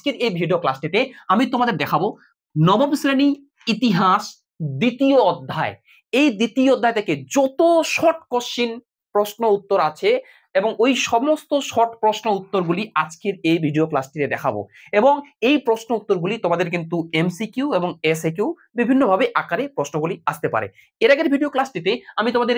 আজকের এই ভিডিও ক্লাসটিতে আমি তোমাদের দেখাবো নবম শ্রেণী ইতিহাস দ্বিতীয় অধ্যায়। এই দ্বিতীয় অধ্যায় থেকে যত শর্ট কোশ্চেন প্রশ্ন উত্তর আছে এবং ওই সমস্ত শর্ট প্রশ্ন উত্তরগুলি আজকের এই ভিডিও ক্লাসটিতে দেখাবো এবং এই প্রশ্ন উত্তরগুলি তোমাদের কিন্তু এমসিকিউ এবং এসএকিউ বিভিন্নভাবে আকারে প্রশ্নগুলি আসতে পারে। এর আগের ভিডিও ক্লাসটিতে আমি তোমাদের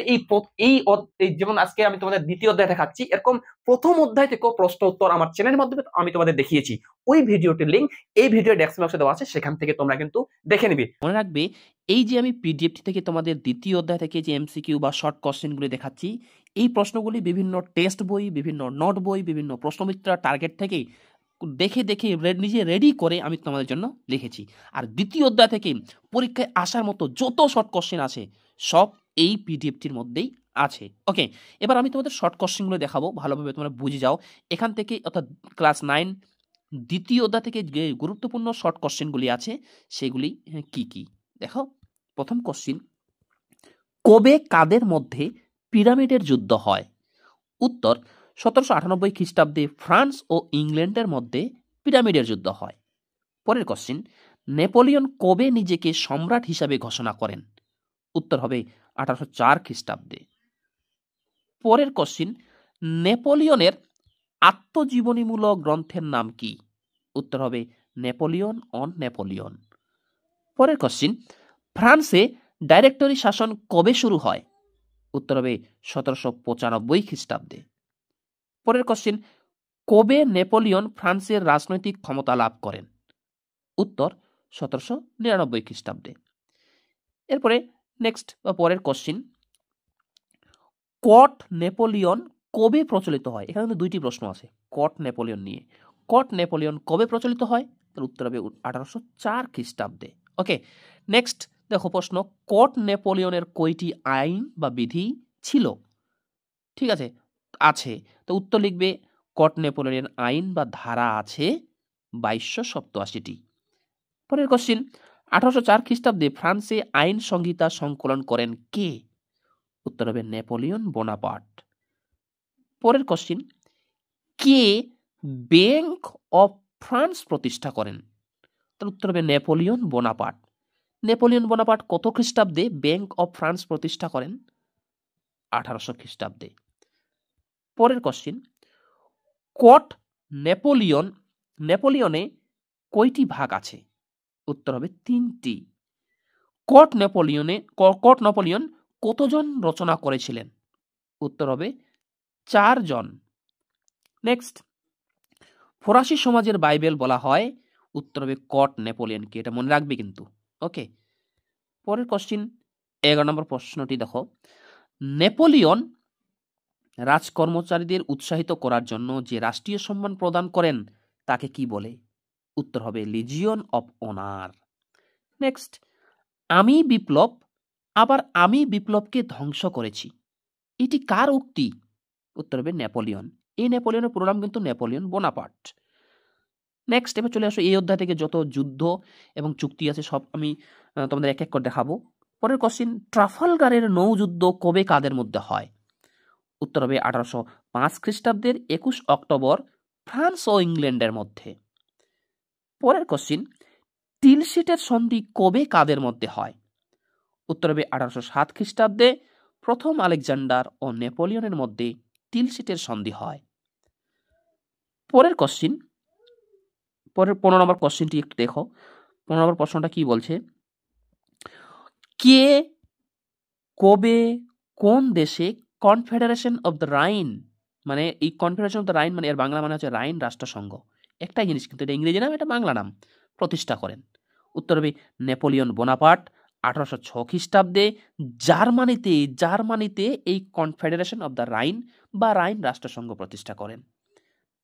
যেমন আজকে আমি তোমাদের দ্বিতীয় অধ্যায় দেখাচ্ছি, এরকম প্রথম অধ্যায় থেকেও প্রশ্ন উত্তর আমার চ্যানেলের মাধ্যমে আমি তোমাদের দেখিয়েছি। ওই ভিডিওটির লিংক এই ভিডিও ডেসক্রিপশন বক্সে দেওয়া আছে, সেখান থেকে তোমরা কিন্তু দেখে নিবে। মনে রাখবে, এই যে আমি পিডিএফটি থেকে তোমাদের দ্বিতীয় অধ্যায় থেকে যে এমসিকিউ বা শর্ট কোশ্চেনগুলি দেখাচ্ছি, এই প্রশ্নগুলি বিভিন্ন টেস্ট বই, বিভিন্ন নোট বই, বিভিন্ন প্রশ্নবিচিত্রা টার্গেট থেকে দেখে দেখে নিজে রেডি করে আমি তোমাদের জন্য লিখেছি। আর দ্বিতীয় অধ্যায় থেকে পরীক্ষায় আসার মতো যত শর্ট কোশ্চেন আছে সব এই পিডিএফটির মধ্যেই আছে। ওকে, এবার আমি তোমাদের শর্ট কোশ্চেনগুলো দেখাবো, ভালোভাবে তোমরা বুঝে যাও। এখান থেকে অর্থাৎ ক্লাস 9 দ্বিতীয় অধ্যায় থেকে যে গুরুত্বপূর্ণ শর্ট কোশ্চেনগুলি আছে সেগুলি কি কি দেখো। প্রথম কোশ্চেন, কবে কাদের মধ্যে পিরামিডের যুদ্ধ হয়? উত্তর, 1798 খ্রিস্টাব্দে ফ্রান্স ও ইংল্যান্ডের মধ্যে পিরামিডের যুদ্ধ হয়। পরের কোশ্চেন, নেপোলিয়ন কবে নিজেকে সম্রাট হিসাবে ঘোষণা করেন? উত্তর হবে 1804 খ্রিস্টাব্দে। পরের কোশ্চেন, নেপোলিয়নের আত্মজীবনীমূলক গ্রন্থের নাম কি? উত্তর হবে নেপোলিয়ন অন নেপোলিয়ন। পরের কোশ্চেন, ফ্রান্সে ডাইরেক্টরি শাসন কবে শুরু হয়? উত্তর হবে 1795 খ্রিস্টাব্দে। পরের কোশ্চেন, কবে নেপোলিয়ন ফ্রান্সের রাজনৈতিক ক্ষমতা লাভ করেন? উত্তর 1799 খ্রিস্টাব্দে। এরপরে নেক্সট বা পরের কোশ্চেন, কট নেপোলিয়ন কবে প্রচলিত হয়? এখানে কিন্তু দুইটি প্রশ্ন আছে কট নেপোলিয়ন নিয়ে। কট নেপোলিয়ন কবে প্রচলিত হয়? তার উত্তর হবে 1804 খ্রিস্টাব্দে। ওকে, নেক্সট দেখো প্রশ্ন, কট নেপোলিয়নের কয়টি আইন বা বিধি ছিল? ঠিক আছে, আছে, তো উত্তর লিখবে কট নেপোলিয়নের আইন বা ধারা আছে 2287টি। পরের কোশ্চেন, 1804 খ্রিস্টাব্দে ফ্রান্সে আইন সংহিতা সংকলন করেন কে? উত্তর হবে নেপোলিয়ন বোনাপার্ট। পরের question, K bank of France প্রতিষ্ঠা করেন? তার উত্তর হবে নেপোলিয়ন বোনাপার্ট। নেপোলিয়ন বোনাপার্ট কত খ্রিস্টাব্দে ব্যাংক অফ ফ্রান্স প্রতিষ্ঠা করেন? 1800 খ্রিস্টাব্দে। পরের কোশ্চেন, কট নেপোলিয়নে কয়টি ভাগ আছে? উত্তর হবে 3টি। কট নেপোলিয়ন কতজন রচনা করেছিলেন? উত্তর হবে 4 জন। নেক্সট, ফরাসি সমাজের বাইবেল বলা হয়? উত্তর হবে কট নেপোলিয়নকে, এটা মনে রাখবে কিন্তু। ওকে, পরের কোশ্চেন 11 নম্বর প্রশ্নটি দেখো, নেপোলিয়ন রাজকর্মচারীদের উৎসাহিত করার জন্য যে রাষ্ট্রীয় সম্মান প্রদান করেন তাকে কি বলে? উত্তর হবে লিজিয়ন অফ অনার। নেক্সট, আমি বিপ্লব আবার আমি বিপ্লবকে ধ্বংস করেছি, এটি কার উক্তি? উত্তর হবে নেপোলিয়ন। এই নেপোলিয়নের পুরো নাম কিন্তু নেপোলিয়ন বোনাপার্ট। নেক্সট, এবার চলে আসো এই অধ্যায় থেকে যত যুদ্ধ এবং চুক্তি আছে সব আমি তোমাদের এক এক করে দেখাবো। পরের কোশ্চেন, ট্রাফালগারের নৌযুদ্ধ কবে কাদের মধ্যে হয়? উত্তর হবে 1805 খ্রিস্টাব্দের 21 অক্টোবর ফ্রান্স ও ইংল্যান্ডের মধ্যে। পরের কোশ্চেন, টিলসিটের সন্ধি কবে কাদের মধ্যে হয়? উত্তর হবে 1807 খ্রিস্টাব্দে প্রথম আলেকজান্ডার ও নেপোলিয়নের মধ্যে টিলসিটের সন্ধি হয়। পরের কোশ্চেন, পরের 15 নম্বর কোশ্চেনটি একটু দেখো। 15 নম্বর প্রশ্নটা কি বলছে, কে কবে কোন দেশে কনফেডারেশন অফ দ্য রাইন, মানে এই কনফেডারেশন অফ দ্য রাইন মানে এর বাংলা মানে হচ্ছে রাইন রাষ্ট্রসংঘ, একটাই জিনিস কিন্তু এটা ইংরেজি নাম, এটা বাংলা নাম, প্রতিষ্ঠা করেন? উত্তর হবে নেপোলিয়ন বোনাপার্ট 1806 খ্রিস্টাব্দে জার্মানিতে এই কনফেডারেশন অফ দ্য রাইন বা রাইন রাষ্ট্রসংঘ প্রতিষ্ঠা করেন।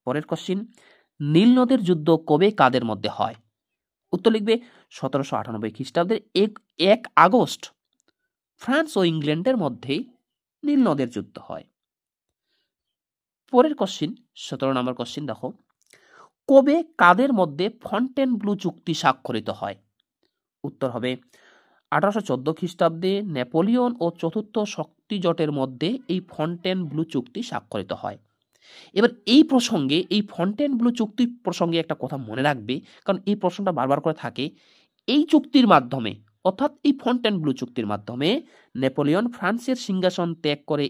পরের কোশ্চেন, নীল নদের যুদ্ধ কবে কাদের মধ্যে হয়? উত্তর লিখবে 1798 খ্রিস্টাব্দের 1 আগস্ট ফ্রান্স ও ইংল্যান্ডের মধ্যে নীল নদের যুদ্ধ হয়। পরের কোশ্চেন 17 নম্বর কোশ্চেন দেখো, কবে কাদের মধ্যে ফন্টেনব্লু চুক্তি স্বাক্ষরিত হয়? উত্তর হবে 1814 খ্রিস্টাব্দে নেপোলিয়ন ও চতুর্থ শক্তি জোটের মধ্যে এই ফন্টেনব্লু চুক্তি স্বাক্ষরিত হয়। এবার এই প্রসঙ্গে এই ফন্টেনব্লো চুক্তি প্রসঙ্গে একটা কথা মনে রাখবে, কারণ এই প্রশ্নটা বারবার করে থাকে। এই চুক্তির মাধ্যমে, অর্থাৎ এই ফন্টেনব্লো চুক্তির মাধ্যমে নেপোলিয়ন ফ্রান্সের সিংহাসন ত্যাগ করে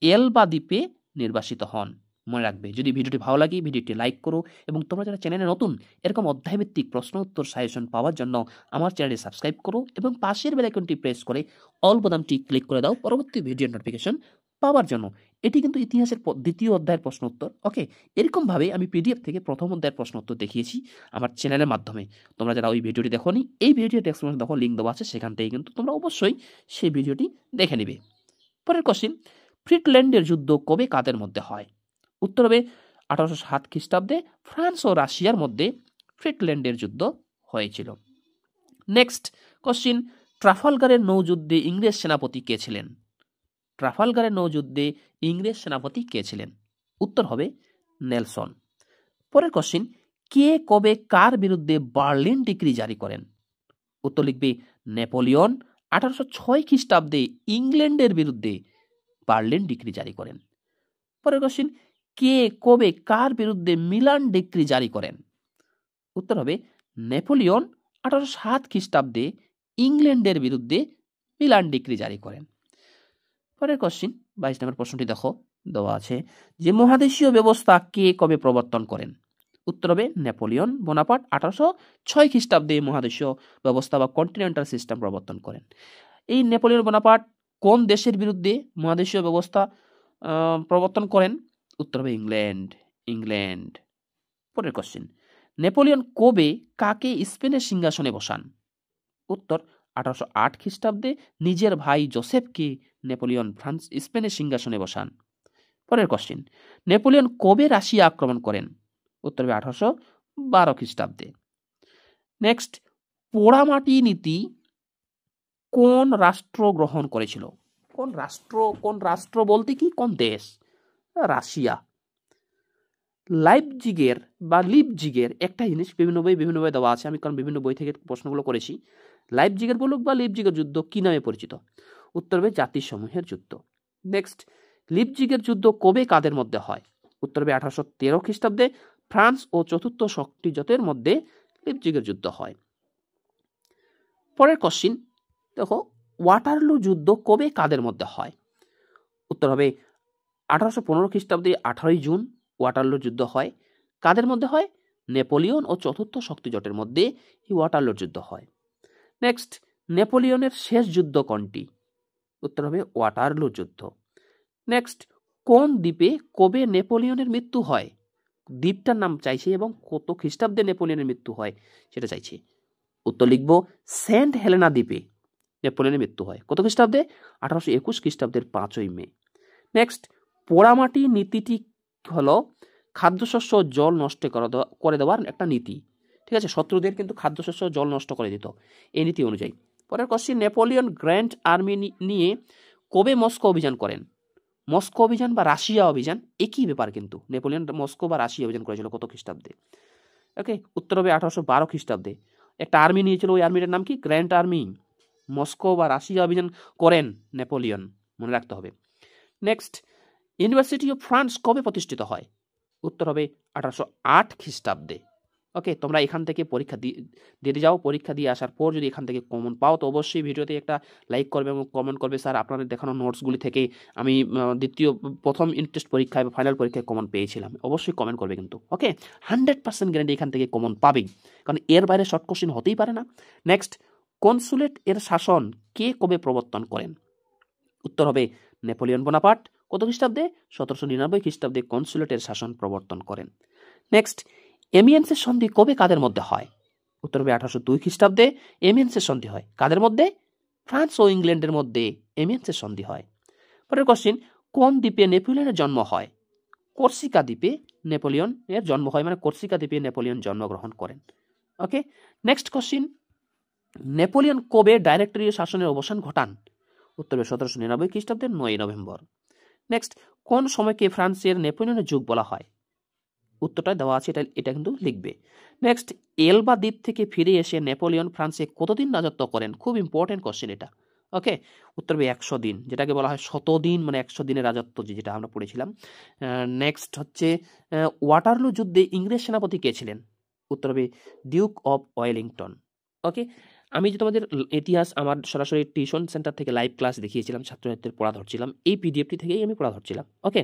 এলবা দ্বীপে নির্বাসিত হন। মনে রাখবে। যদি ভিডিওটি ভালো লাগে ভিডিওটি লাইক করো, এবং তোমরা যারা চ্যানেলে নতুন এরকম অধ্যায়ভিত্তিক প্রশ্ন উত্তর সাজেশন পাওয়ার জন্য আমার চ্যানেলটি সাবস্ক্রাইব করো এবং পাশের বেল আইকনটি প্রেস করে অল বোতামটি ক্লিক করে দাও পরবর্তী ভিডিওর নোটিফিকেশন পাওয়ার জন্য। এটি কিন্তু ইতিহাসের দ্বিতীয় অধ্যায়ের প্রশ্ন উত্তর। ওকে, এরকমভাবে আমি পিডিএফ থেকে প্রথম অধ্যায়ের প্রশ্ন উত্তর দেখিয়েছি আমার চ্যানেলের মাধ্যমে। তোমরা যারা ওই ভিডিওটি দেখোনি, এই ভিডিও ডেসক্রিপশনে দেখো লিঙ্ক দেওয়া আছে, সেখান থেকে কিন্তু তোমরা অবশ্যই সেই ভিডিওটি দেখে নিবে। পরের কোশ্চেন, ফ্রিডল্যান্ডের যুদ্ধ কবে কাদের মধ্যে হয়? উত্তর হবে 1807 খ্রিস্টাব্দে ফ্রান্স ও রাশিয়ার মধ্যে ফ্রিডল্যান্ডের যুদ্ধ হয়েছিল। নেক্সট কোশ্চেন, ট্রাফালগারের নৌযুদ্ধে ইংরেজ সেনাপতি কে ছিলেন? ট্রাফালগারের নৌযুদ্ধে ইংরেজ সেনাপতি কে ছিলেন? উত্তর হবে নেলসন। পরের কোশ্চেন, কে কবে কার বিরুদ্ধে বার্লিন ডিক্রি জারি করেন? উত্তর লিখবে নেপোলিয়ন 1806 খ্রিস্টাব্দে ইংল্যান্ডের বিরুদ্ধে বার্লিন ডিক্রি জারি করেন। পরের কোশ্চেন, কে কবে কার বিরুদ্ধে মিলান ডিক্রি জারি করেন? উত্তর হবে নেপোলিয়ন 1807 খ্রিস্টাব্দে ইংল্যান্ডের বিরুদ্ধে মিলান ডিক্রি জারি করেন। পরের কোশ্চেন 22 নম্বর প্রশ্নটি দেখো, দেওয়া আছে যে মহাদেশীয় ব্যবস্থা কে কবে প্রবর্তন করেন? উত্তর হবে নেপোলিয়ন বোনাপার্ট 1806 খ্রিস্টাব্দে মহাদেশীয় ব্যবস্থা বা কন্টিনেন্টাল সিস্টেম প্রবর্তন করেন। এই নেপোলিয়ন বোনাপার্ট কোন দেশের বিরুদ্ধে মহাদেশীয় ব্যবস্থা প্রবর্তন করেন? উত্তর হবে ইংল্যান্ড। পরের কোশ্চেন, নেপোলিয়ন কবে কাকে স্পেনের সিংহাসনে বসান? উত্তর 1808 খ্রিস্টাব্দে নিজের ভাই জোসেফকে নেপোলিয়ন স্পেনের সিংহাসনে বসান। পরের কোশ্চেন, নেপোলিয়ন কবে রাশিয়া আক্রমণ করেন? উত্তর হবে 1812 খ্রিস্টাব্দে। নেক্সট, পোড়ামাটি নীতি কোন রাষ্ট্র গ্রহণ করেছিল? কোন রাষ্ট্র বলতে কি কোন দেশ? রাশিয়া। লিপজিগের একটা জিনিস বিভিন্ন বই দেওয়া আছে, আমি কারণ বিভিন্ন বই থেকে প্রশ্নগুলো করেছি। লাইপজিগের বলুক বা লিপজিগের যুদ্ধ কি নামে পরিচিত? উত্তর হবে জাতিসমূহের যুদ্ধ। নেক্সট, লিপজিগের যুদ্ধ কবে কাদের মধ্যে হয়? উত্তর হবে 1813 খ্রিস্টাব্দে ফ্রান্স ও চতুর্থ শক্তিজোটের মধ্যে লিপজিগের যুদ্ধ হয়। পরের কোশ্চিন দেখো, ওয়াটারলু যুদ্ধ কবে কাদের মধ্যে হয়? উত্তর হবে 1815 খ্রিস্টাব্দে 18 জুন ওয়াটারলু যুদ্ধ হয়। কাদের মধ্যে হয়? নেপোলিয়ন ও চতুর্থ শক্তিজোটের মধ্যে এই ওয়াটারলু যুদ্ধ হয়। নেক্সট, নেপোলিয়নের শেষ যুদ্ধ কোনটি? উত্তর হবে ওয়াটারলু যুদ্ধ। নেক্সট, কোন দ্বীপে কবে নেপোলিয়নের মৃত্যু হয়? দ্বীপটার নাম চাইছে এবং কত খ্রিস্টাব্দে নেপোলিয়নের মৃত্যু হয় সেটা চাইছে। উত্তর লিখব সেন্ট হেলেনা দ্বীপে নেপোলিয়নের মৃত্যু হয়। কত খ্রিস্টাব্দে? 1821 খ্রিস্টাব্দের 5ই মে। নেক্সট, পোড়ামাটি নীতিটি হলো খাদ্যশস্য জল নষ্ট করে দেওয়ার একটা নীতি। ঠিক আছে, শত্রুদের কিন্তু খাদ্যশস্য জল নষ্ট করে দিত এই নীতি অনুযায়ী। পরের কোশ্চেন, নেপোলিয়ন গ্র্যান্ড আর্মি নিয়ে কবে মস্কো অভিযান করেন? মস্কো অভিযান বা রাশিয়া অভিযান একই ব্যাপার, কিন্তু নেপোলিয়ন মস্কো বা রাশিয়া অভিযান করেছিল কত খ্রিস্টাব্দে? ওকে, উত্তর হবে 1812 খ্রিস্টাব্দে। একটা আর্মি নিয়েছিল, ওই আর্মিটার নাম কি? Grand army. মস্কো বা রাশিয়া অভিযান করেন নেপোলিয়ন, মনে রাখতে হবে। নেক্সট, ইউনিভার্সিটি অফ ফ্রান্স কবে প্রতিষ্ঠিত হয়? উত্তর হবে 1808 খ্রিস্টাব্দে। ওকে, তোমরা এখান থেকে পরীক্ষা দিয়ে যাও। পরীক্ষা দিয়ে আসার পর যদি এখান থেকে কমন পাও তো অবশ্যই ভিডিওতে একটা লাইক করবে এবং কমেন্ট করবে, স্যার আপনাদের দেখানো নোটসগুলি থেকে আমি প্রথম ইন্টারেস্ট পরীক্ষায় বা ফাইনাল পরীক্ষায় কমন পেয়েছিলাম। অবশ্যই কমেন্ট করবে কিন্তু। ওকে, 100% গ্যারান্টি এখান থেকে কমন পাবেই, কারণ এর বাইরে শর্ট কোশ্চেন হতেই পারে না। নেক্সট, কনসুলেট এর শাসন কে কবে প্রবর্তন করেন? উত্তর হবে নেপোলিয়ন বোনাপার্ট। কত খ্রিস্টাব্দে? 1799 খ্রিস্টাব্দে কনসুলেটের শাসন প্রবর্তন করেন। নেক্সট, এমিয়েন্সের সন্ধি কবে কাদের মধ্যে হয়? উত্তর হবে 1802 খ্রিস্টাব্দে এমিয়েন্সের সন্ধি হয়। কাদের মধ্যে? ফ্রান্স ও ইংল্যান্ডের মধ্যে এমিয়েন্সের সন্ধি হয়। পরের কোশ্চেন, কোন দ্বীপে নেপোলিয়নের জন্ম হয়? কর্সিকা দ্বীপে নেপোলিয়ন এর জন্ম হয়, মানে কর্সিকা দ্বীপে নেপোলিয়ন জন্মগ্রহণ করেন। ওকে, নেক্সট কোশ্চেন, নেপোলিয়ন কবে ডাইরেক্টরীয় শাসনের অবসান ঘটান? উত্তর হবে 1799 খ্রিস্টাব্দের 9 নভেম্বর। নেক্সট, কোন সময়কে ফ্রান্সের নেপোলিয়নের যুগ বলা হয়? উত্তরটা দেওয়া আছে, এটা কিন্তু লিখবে। নেক্সট, এলবা দ্বীপ থেকে ফিরে এসে নেপোলিয়ন ফ্রান্সে কতদিন রাজত্ব করেন? খুব ইম্পর্টেন্ট কোশ্চেন এটা। ওকে, উত্তর হবে 100 দিন, যেটাকে বলা হয় 100 দিন, মানে 100 দিনের রাজত্ব, যেটা আমরা পড়েছিলাম। নেক্সট হচ্ছে ওয়াটারলু যুদ্ধে ইংরেজ সেনাপতি কে ছিলেন? উত্তর হবে ডিউক অফ ওয়েলিংটন। ওকে, আমি যে তোমাদের ইতিহাস আমার সরাসরি টিউশন সেন্টার থেকে লাইভ ক্লাস দেখিয়েছিলাম, ছাত্রছাত্রীদের পড়া ধরছিলাম, এই পিডিএফটি থেকেই আমি পড়া ধরছিলাম। ওকে,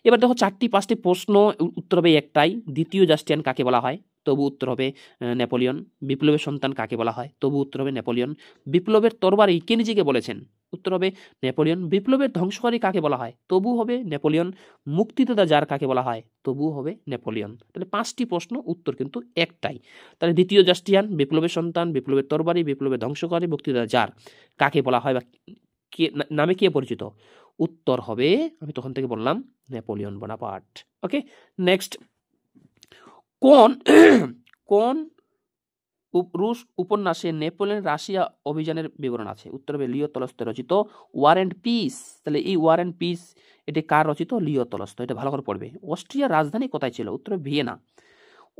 এবার দেখো 4টি-5টি প্রশ্ন, উত্তর হবে একটাই। দ্বিতীয় জাস্টিয়ান কাকে বলা হয়? তবু উত্তর হবে নেপোলিয়ন। বিপ্লবের সন্তান কাকে বলা হয়? তবু উত্তর হবে নেপোলিয়ন। বিপ্লবের তরবারি কে নিজেকে বলেছেন? উত্তর হবে নেপোলিয়ন। বিপ্লবের ধ্বংসকারী কাকে বলা হয়? তবু হবে নেপোলিয়ন। মুক্তিদাতা জার কাকে বলা হয়? তবু হবে নেপোলিয়ন। তাহলে 5টি প্রশ্ন, উত্তর কিন্তু একটাই। তাহলে দ্বিতীয় জাস্টিয়ান, বিপ্লবের সন্তান, বিপ্লবের তরবারি, বিপ্লবের ধ্বংসকারী, মুক্তিদাতা জার কাকে বলা হয় বা কে নামে কে পরিচিত? উত্তর হবে, আমি তখন থেকে বললাম, নেপোলিয়ন বোনাপার্ট। ওকে, নেক্সট, কোন কোন রুশ উপন্যাসে নেপোলিয়ন রাশিয়া অভিযানের বিবরণ আছে? উত্তর হবে লিও তলস্তয় রচিত ওয়ার অ্যান্ড পিস। তাহলে এই ওয়ার অ্যান্ড পিস, এটি কার রচিত? লিও তলস্তয়। এটা ভালো করে পড়বে। অস্ট্রিয়ার রাজধানী কোথায় ছিল? উত্তর হবে ভিয়েনা।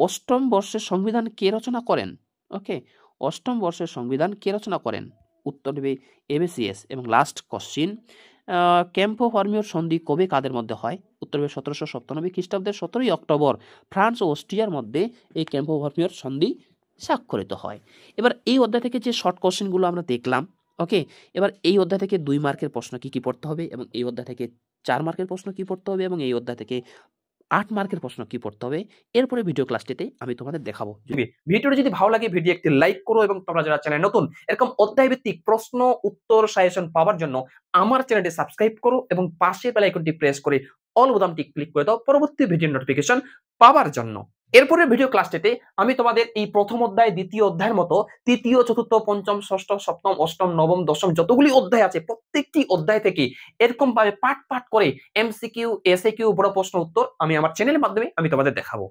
অষ্টম বর্ষের সংবিধান কে রচনা করেন? ওকে, অষ্টম বর্ষের সংবিধান কে রচনা করেন? উত্তর হবে এবেসিএস। এবং লাস্ট কোশ্চিন, ক্যাম্পো ফর্মিওর সন্ধি কবে কাদের মধ্যে হয়? উত্তর হবে 1797 খ্রিস্টাব্দের 17ই অক্টোবর ফ্রান্স ও অস্ট্রিয়ার মধ্যে এই ক্যাম্পো ফর্মিওর সন্ধি স্বাক্ষরিত হয়। এবার এই অধ্যায় থেকে যে শর্ট কোশ্চেনগুলো আমরা দেখলাম, ওকে, এবার এই অধ্যায় থেকে 2 মার্কের প্রশ্ন কি কি পড়তে হবে, এবং এই অধ্যায় থেকে 4 মার্কের প্রশ্ন কি পড়তে হবে, এবং এই অধ্যায় থেকে 8 মার্কের প্রশ্ন কি পড়তে হবে, এরপরে ভিডিও ক্লাসটিতে আমি তোমাদের দেখাবো। ভিডিওটি যদি ভালো লাগে ভিডিও একটি লাইক করো, এবং তোমরা যারা চ্যানেল নতুন এরকম অধ্যায় ভিত্তিক প্রশ্ন উত্তর সাজেশন পাওয়ার জন্য আমার চ্যানেলটি সাবস্ক্রাইব করো, এবং পাশে বেল আইকনটি প্রেস করে অল বোতামটি ক্লিক করে দাও পরবর্তী ভিডিও নোটিফিকেশন পাওয়ার জন্য। এরপরের ভিডিও ক্লাসটিতে আমি তোমাদের এই প্রথম অধ্যায়, দ্বিতীয় অধ্যায়ের মতো তৃতীয়, চতুর্থ, পঞ্চম, ষষ্ঠ, সপ্তম, অষ্টম, নবম, দশম যতগুলি অধ্যায় আছে প্রত্যেকটি অধ্যায় থেকে এরকম ভাবে পার্ট পার্ট করে এমসিকিউ, এসএকিউ, বড় প্রশ্ন উত্তর আমি আমার চ্যানেলের মাধ্যমে আমি তোমাদের দেখাবো।